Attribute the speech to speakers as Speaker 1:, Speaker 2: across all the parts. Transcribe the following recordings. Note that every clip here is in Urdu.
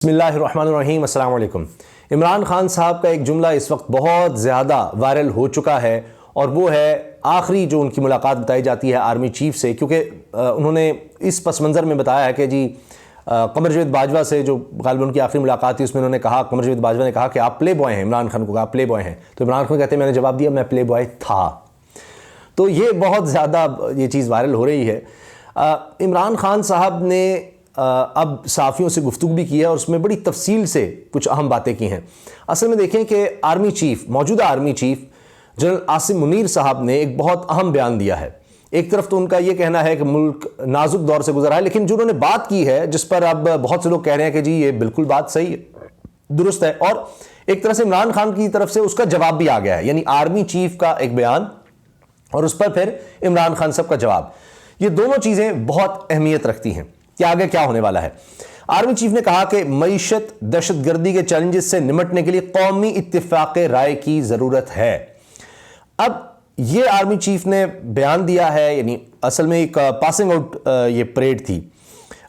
Speaker 1: بسم اللہ الرحمن الرحیم۔ السلام علیکم۔ عمران خان صاحب کا ایک جملہ اس وقت بہت زیادہ وائرل ہو چکا ہے اور وہ ہے آخری جو ان کی ملاقات بتائی جاتی ہے آرمی چیف سے، کیونکہ انہوں نے اس پس منظر میں بتایا ہے کہ جی قمر جاوید باجوہ سے جو غالباً ان کی آخری ملاقات تھی، اس میں انہوں نے کہا، قمر جاوید باجوہ نے کہا کہ آپ پلے بوائے ہیں، عمران خان کو کہا آپ پلے بوائے ہیں، تو عمران خان کہتے ہیں میں نے جواب دیا میں پلے بوائے تھا۔ تو یہ بہت زیادہ یہ چیز وائرل ہو رہی ہے۔ عمران خان صاحب نے اب صحافیوں سے گفتگو بھی کی ہے اور اس میں بڑی تفصیل سے کچھ اہم باتیں کی ہیں۔ اصل میں دیکھیں کہ آرمی چیف، موجودہ army chief general Asim Munir صاحب نے ایک بہت اہم بیان دیا ہے۔ ایک طرف تو ان کا یہ کہنا ہے کہ ملک نازک دور سے گزرا ہے، لیکن جو انہوں نے بات کی ہے جس پر اب بہت سے لوگ کہہ رہے ہیں کہ جی یہ بالکل بات صحیح ہے، درست ہے، اور ایک طرح سے عمران خان کی طرف سے اس کا جواب بھی آ گیا ہے، یعنی آرمی چیف کا ایک بیان اور اس پر پھر عمران خان صاحب کا جواب۔ یہ دونوں چیزیں بہت اہمیت رکھتی ہیں کہ آگے کیا ہونے والا ہے۔ آرمی چیف نے کہا کہ معیشت، دہشت گردی کے چیلنجز سے نمٹنے کے لیے قومی اتفاق رائے کی ضرورت ہے۔ اب یہ آرمی چیف نے بیان دیا ہے، یعنی اصل میں ایک پاسنگ آؤٹ یہ پریڈ تھی۔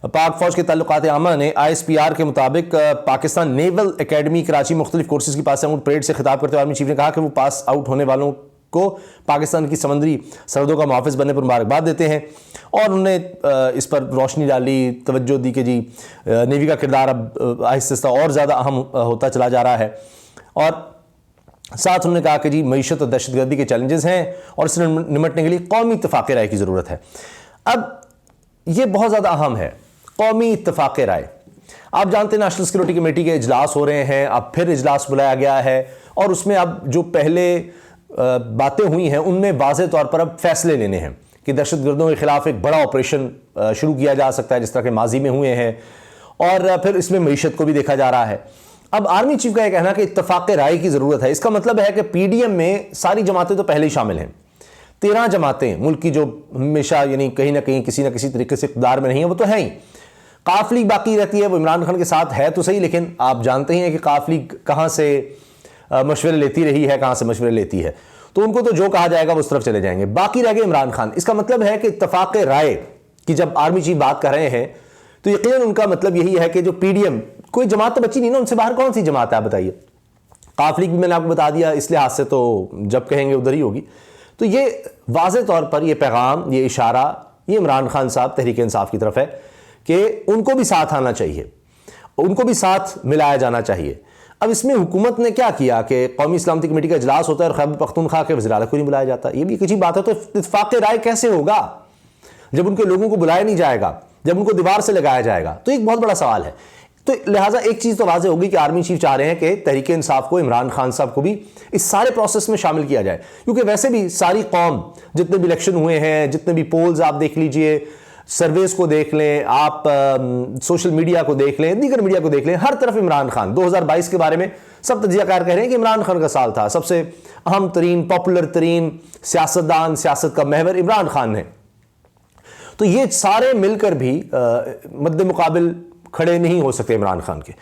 Speaker 1: پاک فوج کے تعلقات عامہ نے ISPR کے مطابق پاکستان نیول اکیڈمی کراچی مختلف کورسز کی پاسنگ آؤٹ پریڈ سے خطاب کرتے ہوئے آرمی چیف نے کہا کہ وہ پاس آؤٹ ہونے والوں کو پاکستان کی سمندری سرحدوں کا محافظ بننے پر مبارکباد دیتے ہیں، اور انہوں نے اس پر روشنی ڈالی، توجہ دی کہ جی نیوی کا کردار اب آہستہ آہستہ اور زیادہ اہم ہوتا چلا جا رہا ہے، اور ساتھ انہوں نے کہا کہ جی معیشت اور دہشت گردی کے چیلنجز ہیں اور اس سے نمٹنے کے لیے قومی اتفاق رائے کی ضرورت ہے۔ اب یہ بہت زیادہ اہم ہے، قومی اتفاق رائے۔ آپ جانتے ہیں نیشنل سیکورٹی کمیٹی کے اجلاس ہو رہے ہیں، اب پھر اجلاس بلایا گیا ہے، اور اس میں اب جو پہلے باتیں ہوئی ہیں ان میں واضح طور پر اب فیصلے لینے ہیں کہ دہشت گردوں کے خلاف ایک بڑا آپریشن شروع کیا جا سکتا ہے جس طرح کہ ماضی میں ہوئے ہیں، اور پھر اس میں معیشت کو بھی دیکھا جا رہا ہے۔ اب آرمی چیف کا یہ کہنا کہ اتفاق رائے کی ضرورت ہے، اس کا مطلب ہے کہ PDM میں ساری جماعتیں تو پہلے ہی شامل ہیں، 13 جماعتیں ملک کی جو ہمیشہ یعنی کہیں نہ کہیں کسی نہ کسی طریقے سے اقتدار میں نہیں ہیں، وہ تو ہیں ہی۔ قاف لیگ باقی رہتی ہے، وہ عمران خان کے ساتھ ہے تو صحیح، لیکن آپ جانتے ہیں کہ قاف لیگ کہاں سے مشورے لیتی رہی ہے، کہاں سے مشورے لیتی ہے، تو ان کو تو جو کہا جائے گا وہ اس طرف چلے جائیں گے، باقی رہ گئے عمران خان۔ اس کا مطلب ہے کہ اتفاق رائے کی جب آرمی چیف بات کر رہے ہیں تو یقیناً ان کا مطلب یہی ہے کہ جو PDM کوئی جماعت تو بچی نہیں نا، ان سے باہر کون سی جماعت ہے آپ بتائیے۔ قاف لیگ بھی میں نے آپ کو بتا دیا، اس لحاظ سے تو جب کہیں گے ادھر ہی ہوگی۔ تو یہ واضح طور پر یہ پیغام، یہ اشارہ، یہ عمران خان صاحب تحریک انصاف کی طرف ہے کہ ان کو بھی ساتھ آنا چاہیے، ان کو بھی ساتھ ملایا جانا چاہیے۔ اب اس میں حکومت نے کیا کیا کہ قومی سلامتی کمیٹی کا اجلاس ہوتا ہے اور خیبر پختونخوا کے وزیر اعلیٰ کو نہیں بلایا جاتا، یہ بھی ایک عجیب بات ہے۔ تو اتفاق رائے کیسے ہوگا جب ان کے لوگوں کو بلایا نہیں جائے گا، جب ان کو دیوار سے لگایا جائے گا؟ تو ایک بہت بڑا سوال ہے۔ تو لہٰذا ایک چیز تو واضح ہوگی کہ آرمی چیف چاہ رہے ہیں کہ تحریک انصاف کو، عمران خان صاحب کو بھی اس سارے پروسیس میں شامل کیا جائے، کیونکہ ویسے بھی ساری قوم، جتنے بھی الیکشن ہوئے ہیں، جتنے بھی پولز آپ دیکھ لیجئے، سرویز کو دیکھ لیں آپ، سوشل میڈیا کو دیکھ لیں، دیگر میڈیا کو دیکھ لیں، ہر طرف عمران خان۔ 2022 کے بارے میں سب تجزیہ کار کہہ رہے ہیں کہ عمران خان کا سال تھا، سب سے اہم ترین، پاپولر ترین سیاستدان، سیاست کا محور عمران خان ہے۔ تو یہ سارے مل کر بھی مد مقابل کھڑے نہیں ہو سکتے عمران خان کے۔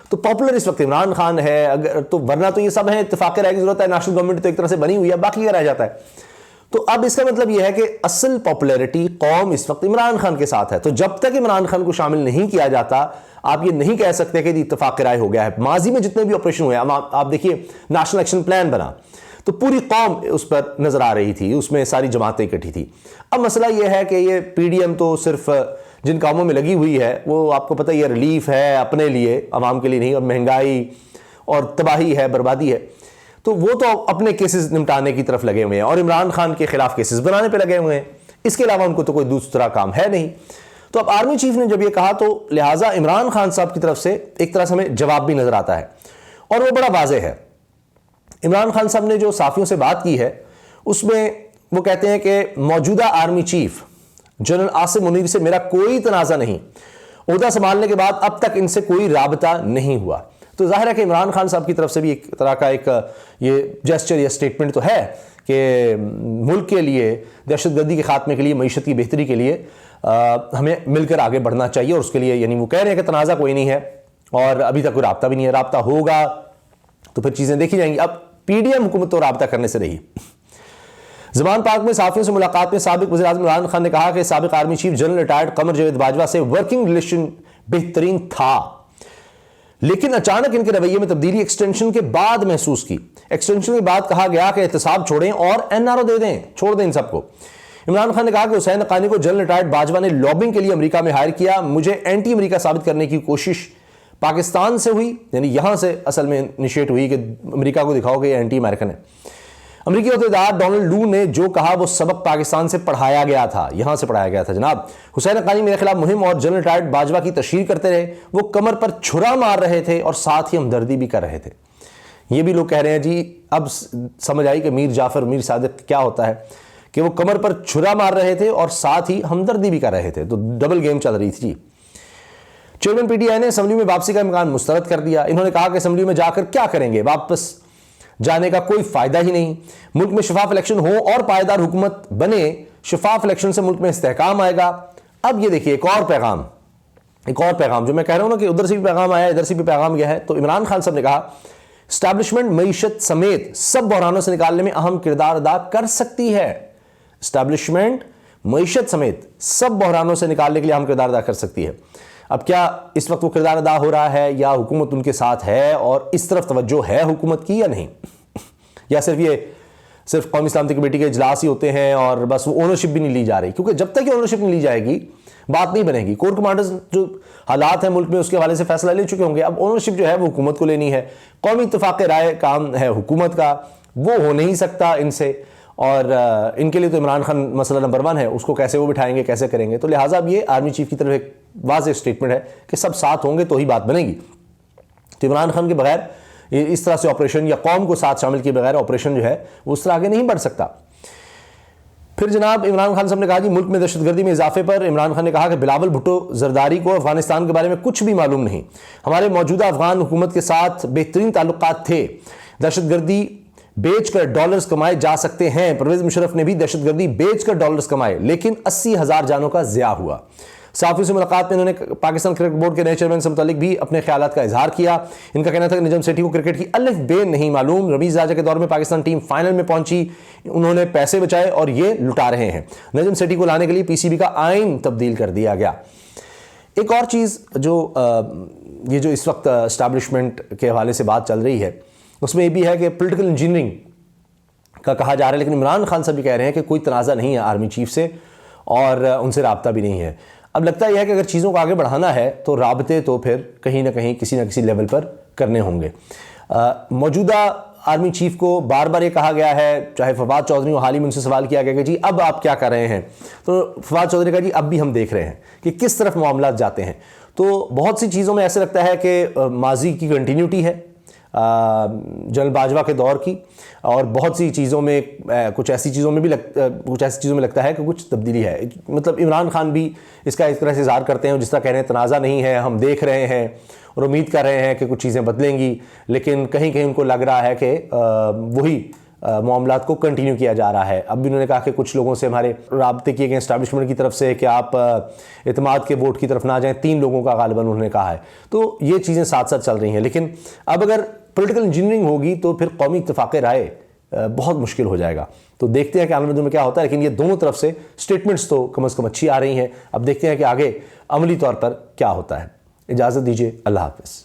Speaker 1: تو پاپولر اس وقت عمران خان ہے، اگر تو ورنہ تو یہ سب ہیں، اتفاق رائے کی ضرورت ہے، نیشنل گورنمنٹ تو ایک طرح سے بنی ہوئی ہے، باقی کیا رہ جاتا ہے۔ تو اب اس کا مطلب یہ ہے کہ اصل پاپولیرٹی قوم اس وقت عمران خان کے ساتھ ہے، تو جب تک عمران خان کو شامل نہیں کیا جاتا آپ یہ نہیں کہہ سکتے کہ اتفاق رائے ہو گیا ہے۔ ماضی میں جتنے بھی آپریشن ہوئے آپ دیکھیے، نیشنل ایکشن پلان بنا تو پوری قوم اس پر نظر آ رہی تھی، اس میں ساری جماعتیں اکٹھی تھی۔ اب مسئلہ یہ ہے کہ یہ PDM تو صرف جن کاموں میں لگی ہوئی ہے وہ آپ کو پتہ یہ ریلیف ہے اپنے لیے، عوام کے لیے نہیں، اور مہنگائی اور تباہی ہے، بربادی ہے، تو وہ تو اپنے کیسز نمٹانے کی طرف لگے ہوئے ہیں اور عمران خان کے خلاف کیسز بنانے پہ لگے ہوئے ہیں، اس کے علاوہ ان کو تو کوئی دوسرا کام ہے نہیں۔ تو اب آرمی چیف نے جب یہ کہا تو لہٰذا عمران خان صاحب کی طرف سے ایک طرح سے ہمیں جواب بھی نظر آتا ہے، اور وہ بڑا واضح ہے۔ عمران خان صاحب نے جو صحافیوں سے بات کی ہے اس میں وہ کہتے ہیں کہ موجودہ army chief general Asim Munir سے میرا کوئی تنازع نہیں، عہدہ سنبھالنے کے بعد اب تک ان سے کوئی رابطہ نہیں ہوا۔ تو ظاہر ہے کہ عمران خان صاحب کی طرف سے بھی ایک طرح کا ایک یہ جیسچر یا سٹیٹمنٹ تو ہے کہ ملک کے لیے، دہشت گردی کے خاتمے کے لیے، معیشت کی بہتری کے لیے ہمیں مل کر آگے بڑھنا چاہیے، اور اس کے لیے یعنی وہ کہہ رہے ہیں کہ تنازع کوئی نہیں ہے اور ابھی تک کوئی رابطہ بھی نہیں ہے، رابطہ ہوگا تو پھر چیزیں دیکھی جائیں گی۔ اب PDM حکومت تو رابطہ کرنے سے رہی۔ زمان پاک میں صحافیوں سے ملاقات میں سابق وزیر اعظم عمران خان نے کہا کہ سابق army chief general retired Qamar Javed Bajwa سے ورکنگ ریلیشن بہترین تھا۔ لیکن اچانک ان کے رویے میں تبدیلی ایکسٹینشن کے بعد محسوس کی۔ ایکسٹینشن کے بعد کہا گیا کہ احتساب چھوڑیں اور این آر او دے دیں، چھوڑ دیں ان سب کو۔ عمران خان نے کہا کہ حسین حقانی کو جنرل ریٹائرڈ باجوہ نے لابنگ کے لیے امریکہ میں ہائر کیا، مجھے اینٹی امریکہ ثابت کرنے کی کوشش پاکستان سے ہوئی، یعنی یہاں سے اصل میں انیشیٹ ہوئی کہ امریکہ کو دکھاؤ کہ یہ اینٹی امریکن ہے۔ امریکی عہدیدار ڈونلڈ لو نے جو کہا وہ سبق پاکستان سے پڑھایا گیا تھا، یہاں سے پڑھایا گیا تھا جناب۔ حسین حقانی میرے خلاف مہم اور جنرل ریٹائرڈ باجوہ کی تشہیر کرتے رہے، وہ کمر پر چھرا مار رہے تھے اور ساتھ ہی ہمدردی بھی کر رہے تھے۔ یہ بھی لوگ کہہ رہے ہیں جی اب سمجھ آئی کہ میر جعفر میر صادق کیا ہوتا ہے، کہ وہ کمر پر چھرا مار رہے تھے اور ساتھ ہی ہمدردی بھی کر رہے تھے، تو ڈبل گیم چل رہی تھی جی۔ چیئرمین پی ٹی آئی نے اسمبلی میں واپسی کا امکان مسترد کر دیا۔ انہوں نے کہا کہ اسمبلی میں جا کر کیا کریں گے، واپس جانے کا کوئی فائدہ ہی نہیں، ملک میں شفاف الیکشن ہو اور پائیدار حکومت بنے، شفاف الیکشن سے ملک میں استحکام آئے گا۔ اب یہ دیکھیے ایک اور پیغام جو میں کہہ رہا ہوں نا کہ ادھر سے بھی پیغام آیا ادھر سے بھی پیغام گیا ہے، تو عمران خان صاحب نے کہا اسٹیبلشمنٹ معیشت سمیت سب بحرانوں سے نکالنے میں اہم کردار ادا کر سکتی ہے۔ اسٹیبلشمنٹ معیشت سمیت سب بحرانوں سے نکالنے کے لیے اہم کردار ادا کر سکتی ہے۔ اب کیا اس وقت وہ کردار ادا ہو رہا ہے، یا حکومت ان کے ساتھ ہے اور اس طرف توجہ ہے حکومت کی یا نہیں، یا صرف قومی سلامتی کمیٹی کے اجلاس ہی ہوتے ہیں اور بس وہ اونرشپ بھی نہیں لی جا رہی؟ کیونکہ جب تک یہ اونرشپ نہیں لی جائے گی بات نہیں بنے گی۔ کور کمانڈرز جو حالات ہیں ملک میں اس کے حوالے سے فیصلہ لے چکے ہوں گے، اب اونرشپ جو ہے وہ حکومت کو لینی ہے۔ قومی اتفاق رائے کام ہے حکومت کا، وہ ہو نہیں سکتا ان سے، اور ان کے لیے تو عمران خان مسئلہ نمبر 1 ہے، اس کو کیسے وہ بٹھائیں گے، کیسے کریں گے۔ تو لہٰذا اب یہ آرمی چیف کی طرف ایک واضح سٹیٹمنٹ ہے کہ سب ساتھ ہوں گے تو ہی بات بنے گی۔ تو عمران خان کے بغیر اس طرح سے آپریشن، یا قوم کو ساتھ شامل کیے بغیر آپریشن جو ہے وہ اس طرح آگے نہیں بڑھ سکتا۔ پھر جناب عمران خان صاحب نے کہا جی ملک میں دہشت گردی میں اضافے پر عمران خان نے کہا کہ بلاول بھٹو زرداری کو افغانستان کے بارے میں کچھ بھی معلوم نہیں، ہمارے موجودہ افغان حکومت کے ساتھ بہترین تعلقات تھے، دہشت گردی بیچ کر ڈالرز کمائے جا سکتے ہیں۔ پرویز مشرف نے بھی دہشت گردی بیچ کر ڈالرز کمائے، لیکن 80,000 جانوں کا ضیاع ہوا۔ صحافیوں سے ملاقات میں انہوں نے پاکستان کرکٹ بورڈ کے نئے چیئرمین سے متعلق بھی اپنے خیالات کا اظہار کیا۔ ان کا کہنا تھا کہ نجم سیٹھی کو کرکٹ کی الف بے نہیں معلوم، رمیز راجہ کے دور میں پاکستان ٹیم فائنل میں پہنچی، انہوں نے پیسے بچائے اور یہ لٹا رہے ہیں۔ نجم سیٹھی کو لانے کے لیے پی سی بی کا آئین تبدیل کر دیا گیا۔ ایک اور چیز جو یہ جو اس وقت اسٹیبلشمنٹ کے حوالے سے بات چل رہی ہے، اس میں یہ بھی ہے کہ پولیٹیکل انجینئرنگ کا کہا جا رہا ہے، لیکن عمران خان صاحب بھی کہہ رہے ہیں کہ کوئی تنازع نہیں ہے آرمی چیف سے اور ان سے رابطہ بھی نہیں ہے۔ اب لگتا یہ ہے کہ اگر چیزوں کو آگے بڑھانا ہے تو رابطے تو پھر کہیں نہ کہیں کسی نہ کسی لیول پر کرنے ہوں گے۔ موجودہ آرمی چیف کو بار بار یہ کہا گیا ہے، چاہے فواد چودھری کو حال ہی میں ان سے سوال کیا گیا کہ جی اب آپ کیا کر رہے ہیں، تو فواد چودھری نے کہا جی اب بھی ہم دیکھ رہے ہیں کہ کس طرف معاملات جاتے ہیں۔ تو بہت سی چیزوں میں ایسے لگتا ہے کہ ماضی کی کنٹینیوٹی ہے جنرل باجوہ کے دور کی، اور بہت سی چیزوں میں کچھ ایسی چیزوں میں لگتا ہے کہ کچھ تبدیلی ہے۔ مطلب عمران خان بھی اس کا اس طرح سے اظہار کرتے ہیں، جس طرح کہہ رہے ہیں تنازع نہیں ہے، ہم دیکھ رہے ہیں اور امید کر رہے ہیں کہ کچھ چیزیں بدلیں گی، لیکن کہیں کہیں ان کو لگ رہا ہے کہ وہی معاملات کو کنٹینیو کیا جا رہا ہے۔ اب بھی انہوں نے کہا کہ کچھ لوگوں سے ہمارے رابطے کیے گئے اسٹیبلشمنٹ کی طرف سے کہ آپ اعتماد کے ووٹ کی طرف نہ جائیں، 3 لوگوں کا غالباً انہوں نے کہا ہے۔ تو یہ چیزیں ساتھ ساتھ چل رہی ہیں، لیکن اب اگر پولیٹیکل انجینئرنگ ہوگی تو پھر قومی اتفاق رائے بہت مشکل ہو جائے گا۔ تو دیکھتے ہیں کہ آنے والے دنوں میں کیا ہوتا ہے، لیکن یہ دونوں طرف سے سٹیٹمنٹس تو کم از کم اچھی آ رہی ہیں۔ اب دیکھتے ہیں کہ آگے عملی طور پر کیا ہوتا ہے۔ اجازت دیجیے، اللہ حافظ۔